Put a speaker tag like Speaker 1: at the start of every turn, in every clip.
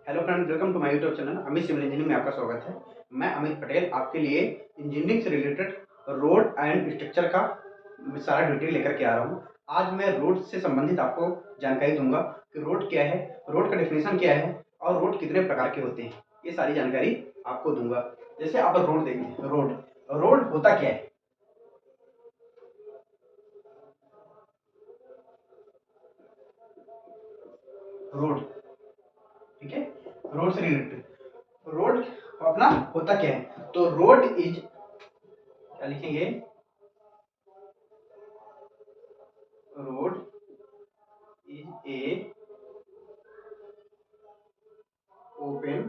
Speaker 1: Hello friend, welcome to my YouTube channel Amit civil engineering में आपका स्वागत है। मैं अमित पटेल आपके लिए इंजीनियरिंग से रिलेटेड रोड एंड स्ट्रक्चर का सारा डिटेल लेकर के आ रहा हूँ। आज मैं रोड से संबंधित आपको जानकारी दूंगा कि रोड क्या है, रोड का डेफिनेशन क्या है और रोड कितने प्रकार के होते हैं। ये सारी जानकारी आपको दूंगा। जैसे आप रोड देखिए, रोड रोड होता क्या है? रोड, ठीक है, रोड से रिलेटेड रोड अपना होता क्या है? तो रोड इज, क्या लिखेंगे, road is a open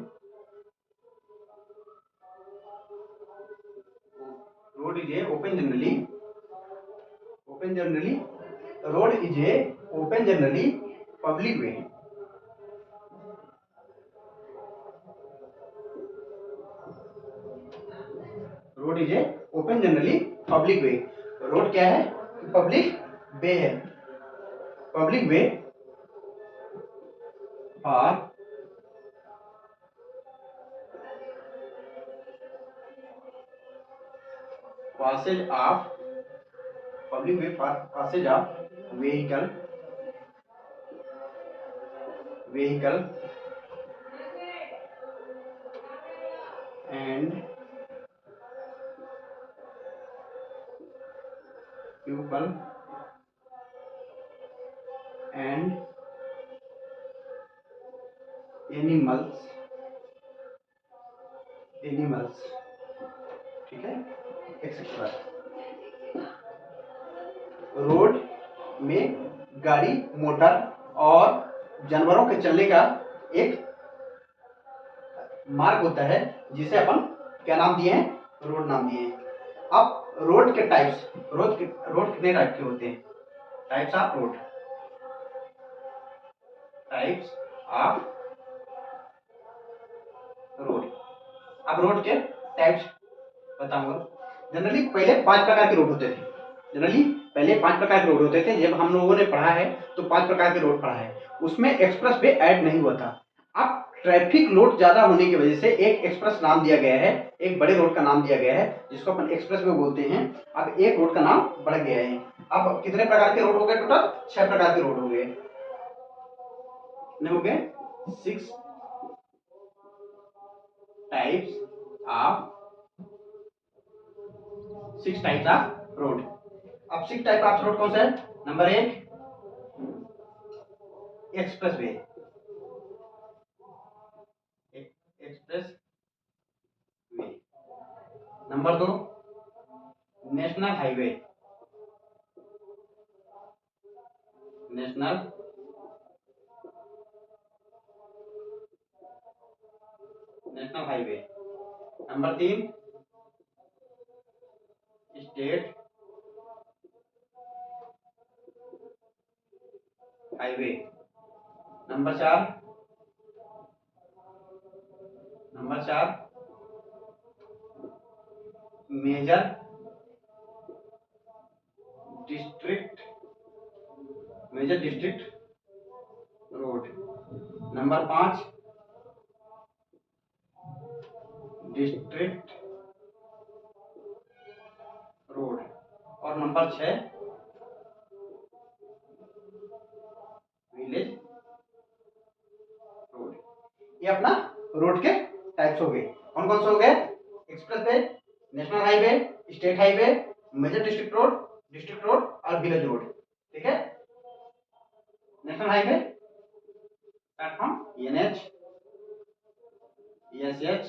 Speaker 1: road is a open generally road is a open generally public way. Road is a open generally public way. Road क्या है? पब्लिक वे है। Public way for passage of public way for passage of vehicle and people and animals, ठीक है, etcetera. Road में गाड़ी, motor और जानवरों के चलने का एक मार्ग होता है जिसे अपन क्या नाम दिए हैं? रोड नाम दिए हैं। अब रोड के टाइप्स, रोड कितने टाइप के होते हैं? Types of road, types of road. अब रोड के टाइप्स बताऊंगा। जनरली पहले 5 प्रकार के रोड होते थे। जनरली पहले 5 प्रकार के रोड होते थे। जब हम लोगों ने पढ़ा है तो 5 प्रकार के रोड पढ़ा है, उसमें एक्सप्रेस वे ऐड नहीं हुआ था। अब ट्रैफिक लोड ज्यादा होने की वजह से एक एक्सप्रेस नाम दिया गया है, एक बड़े रोड का नाम दिया गया है जिसको अपन एक्सप्रेस वे बोलते हैं। अब एक रोड का नाम बढ़ गया है। अब कितने प्रकार के रोड हो गए? टोटल 6 प्रकार के रोड हो गए। कितने हो गए? 6 types of 6 types of road. अब 6 टाइप ऑफ रोड कौन सा है? Number 1 expressway, expressway. Number 2 national highway, national national highway. Number 3 state highway. Number 4 major district, major district road. Number 5 district road. और number 6 village road. ये अपना road के types हो गए। कौन कौन से हो गए? Expressway, national highway, state highway, major district road और विलेज रोड। ठीक है। National highway platform NH, SH,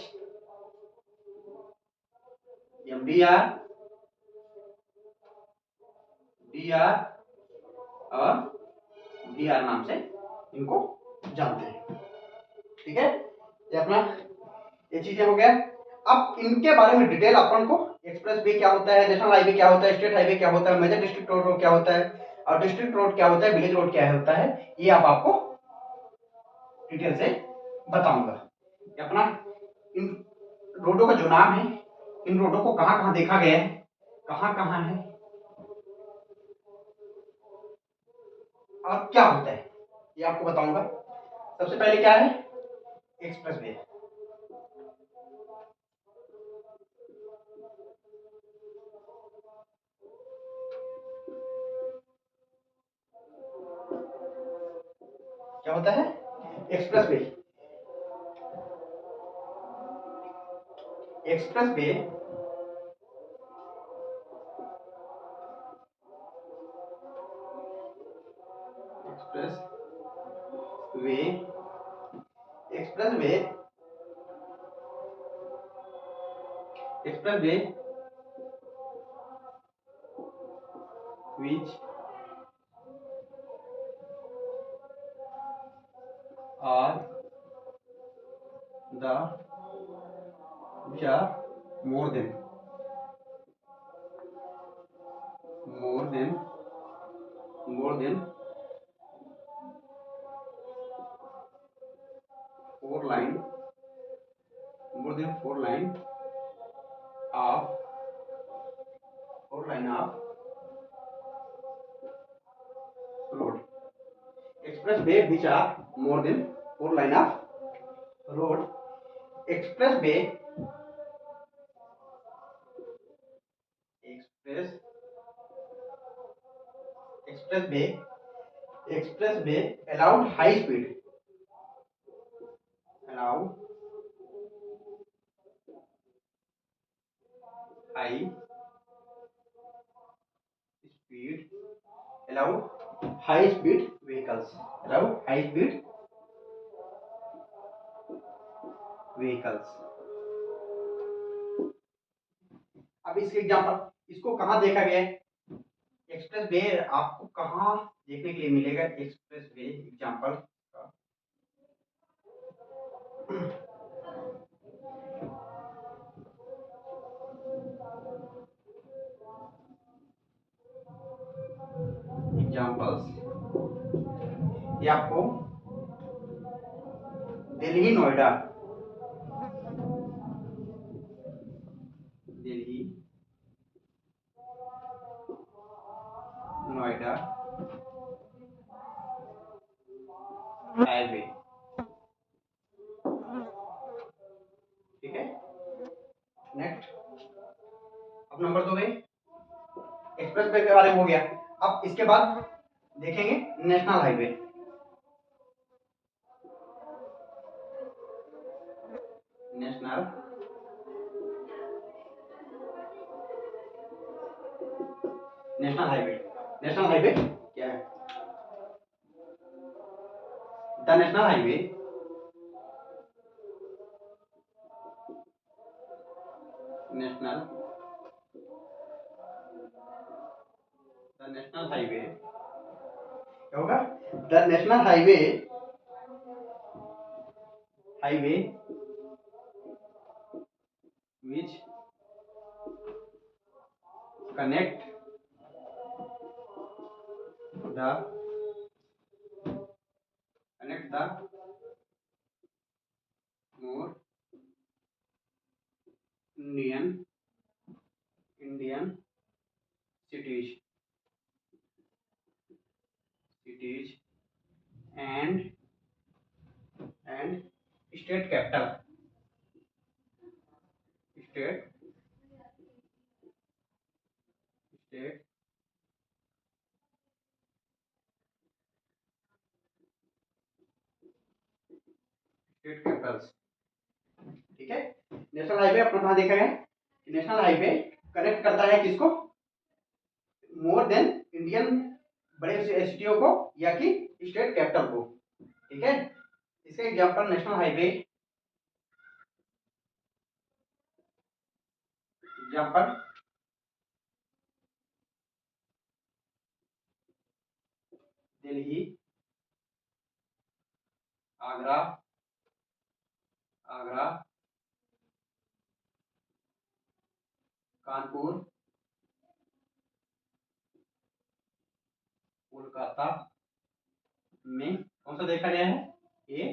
Speaker 1: MDR, DR और डीआर नाम से इनको जानते हैं। ठीक है। ये अपना ये चीजें हो गया। अब इनके बारे में डिटेल अपन को, एक्सप्रेस वे क्या होता है, नेशनल हाईवे क्या होता है, स्टेट हाईवे क्या होता है, मेजर डिस्ट्रिक्ट रोड क्या होता है और डिस्ट्रिक्ट रोड क्या होता है, विलेज रोड क्या होता है, ये आप आपको डिटेल से बताऊंगा। अपना इन रोडों का जो नाम है, इन रोडों को कहां कहां देखा गया है, कहां कहां है और क्या होता है, ये आपको बताऊंगा। सबसे पहले क्या है? Express way. क्या होता है? Express way. Expressway expressway expressway express way which are the which are more than more than more than 4 line more than 4 line of 4 line of road। express way which are more than 4 line of road। express way express express way express way allowed high speed allow high speed allow high speed vehicles allow high speed vehicles। अब इसके example इसको कहाँ देखा गया है? Express way आपको कहाँ देखने के लिए मिलेगा? एक्सप्रेस वे एग्जांपल एग्जांपल्स ये आपको दिल्ली नोएडा दिल्ली नोएडा हाईवे। ठीक है, नेक्स्ट अब नंबर 2 में एक्सप्रेस वे के बारे में हो गया। अब इसके बाद देखेंगे national highway. National national highway national highway क्या है? The national highway national the national highway क्या होगा? The national highway highway which connect the more Indian cities and state capital state state state Capitals. ठीक है, national highway अपना कहाँ देखा गया? नेशनल हाईवे कनेक्ट करता है किसको? मोर देन इंडियन बड़े सिटियों को या कि स्टेट कैपिटल को। ठीक है, इसका example national highway example Delhi Agra Agra Kanpur Kolkata में कौन सा देखा गया है? ये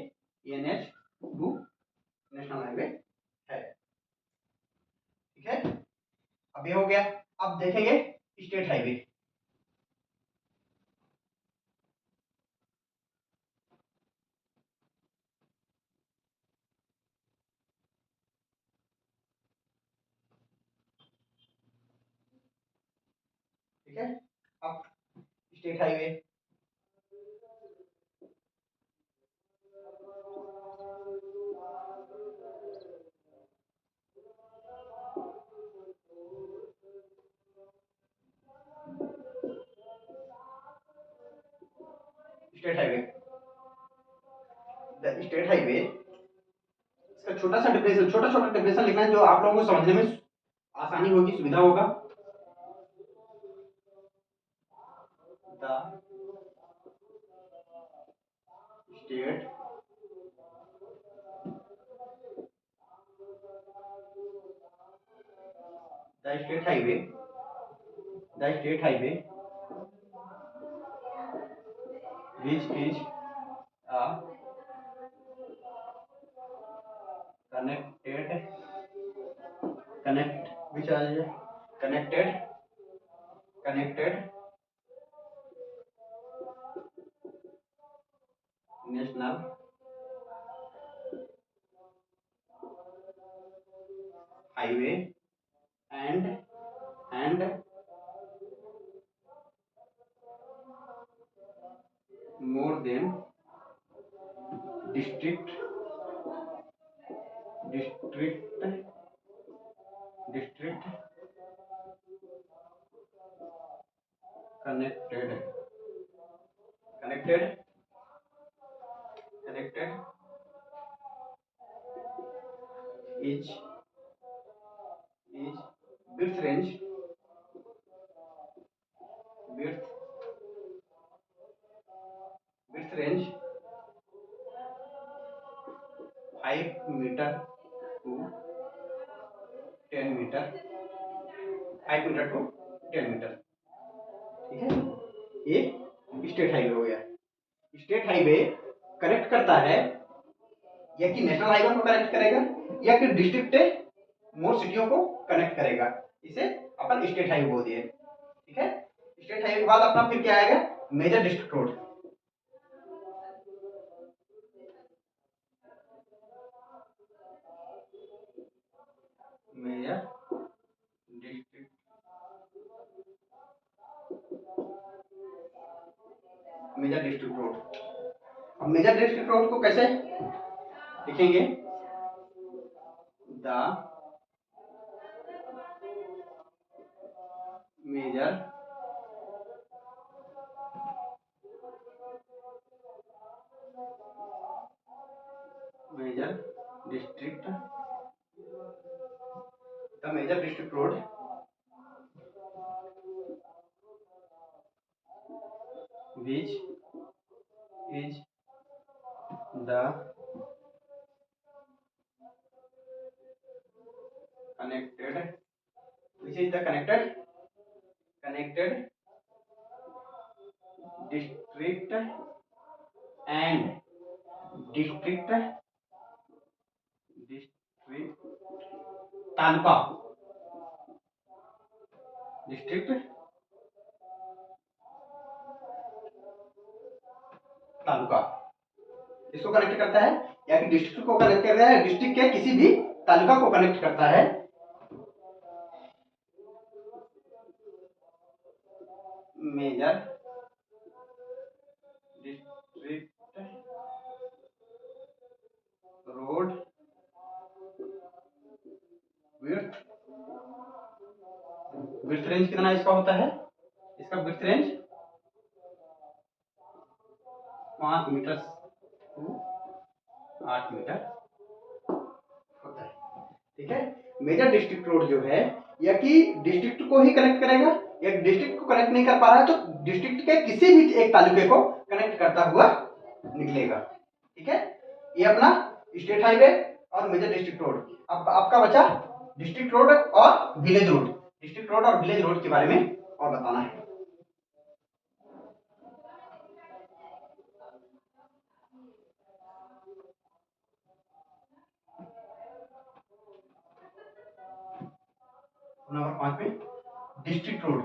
Speaker 1: NH2 नेशनल हाईवे है। ठीक है, अब ये हो गया। अब देखेंगे स्टेट हाईवे। ठीक है। अब state highway, state highway, the state highway, इसका छोटा सा डेफिनेशन, छोटा छोटा डेफिनेशन लिखना है जो आप लोगों को समझने में आसानी होगी, सुविधा होगा। The state the state highway, the state highway which is a connected connect which are connected national highway and more than district district district connected connected connected is width range width width range 5 meter to 10 meter, 5 meter to 10 meter, ठीक है। ये state highway हो गया। State highway connect करता है या कि national highway को कनेक्ट करेगा या कि डिस्ट्रिक्ट मोर सिटियों को कनेक्ट करेगा, इसे अपन स्टेट हाईवे बोल दिए, ठीक है। स्टेट हाईवे के बाद अपना फिर क्या आएगा, major district road. Major district major district road. अब मेजर डिस्ट्रिक्ट रोड को कैसे लिखेंगे, the major major district the major district road which is the connected which is the connected district and district taluka district taluka इसको connect करता है या कि district को कनेक्ट कर रहा है, डिस्ट्रिक्ट के किसी भी तालुका को कनेक्ट करता है। Major district road width width range कितना इसका होता है, इसका width range 5 metre to 8 metre होता है, ठीक है। मेजर डिस्ट्रिक्ट रोड जो है या कि डिस्ट्रिक्ट को ही कनेक्ट करेगा या डिस्ट्रिक्ट को कनेक्ट नहीं कर पा रहा है तो डिस्ट्रिक्ट के किसी भी एक तालुके को कनेक्ट करता हुआ निकलेगा, ठीक है। ये अपना स्टेट हाईवे और मेजर डिस्ट्रिक्ट रोड। अब आपका बचा डिस्ट्रिक्ट रोड और विलेज रोड। डिस्ट्रिक्ट रोड और विलेज रोड के बारे में और बताना है। नंबर 5 में district road,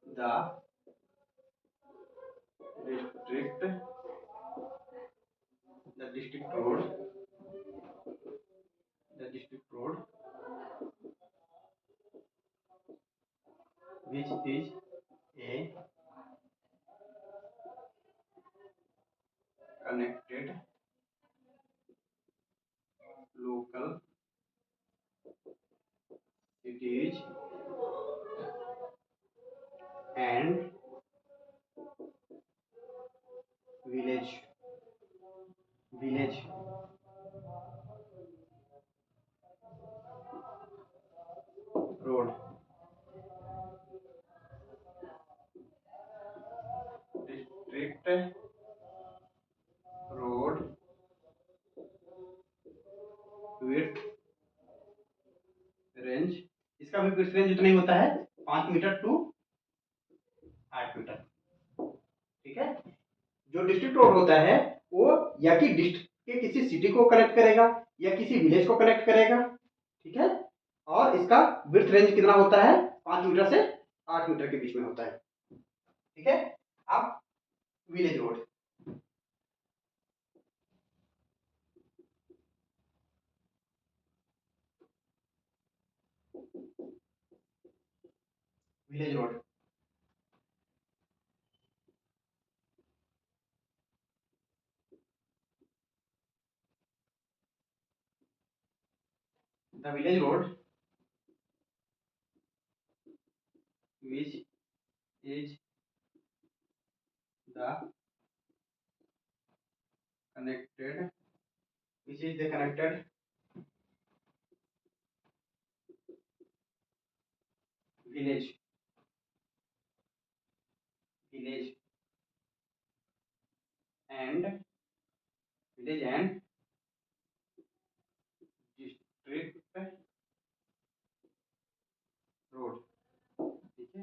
Speaker 1: the district road, the district road which is a connected local cities and village road, district road width range, इसका भी विड्थ रेंज उतना ही होता है 5 मीटर टू 8 मीटर। ठीक है, जो डिस्ट्रिक्ट रोड होता है वो या कि डिस्ट्रिक्ट के किसी सिटी को कनेक्ट करेगा या किसी विलेज को कनेक्ट करेगा। ठीक है, और इसका विड्थ रेंज कितना होता है 5 मीटर से 8 मीटर के बीच में होता है। ठीक है, अब village road, village road the village road which is the connected village and district road. ठीक है,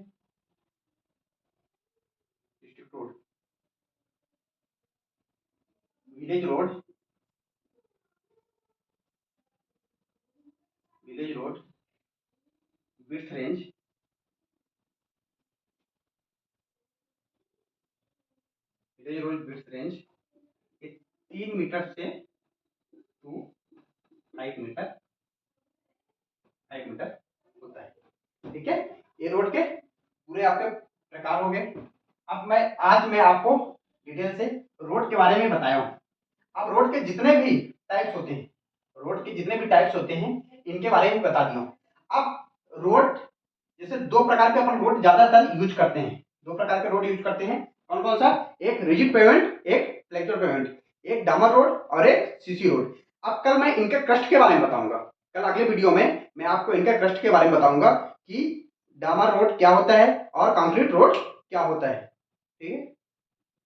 Speaker 1: district road, village road, width range, village road width range 3 metre से टू 5 मीटर होता है। ठीक है, ये रोड के पूरे आपके प्रकार हो गए। अब आज मैं आपको डिटेल से रोड के बारे में बताया हूँ। अब रोड के जितने भी टाइप्स होते हैं इनके बारे में बता दिया हूँ। अब रोड जैसे दो प्रकार के अपन रोड ज्यादातर यूज करते हैं, कौन कौन सा, एक रिजिड पेवेंट, एक फ्लेक्चर पेवेंट, एक डामर रोड और एक सीसी रोड। अब कल मैं इनके क्रस्ट के बारे में बताऊंगा, कल अगले वीडियो में मैं आपको इनके क्रस्ट के बारे में बताऊंगा कि डामर रोड क्या होता है और कंक्रीट रोड क्या होता है। ठीक है।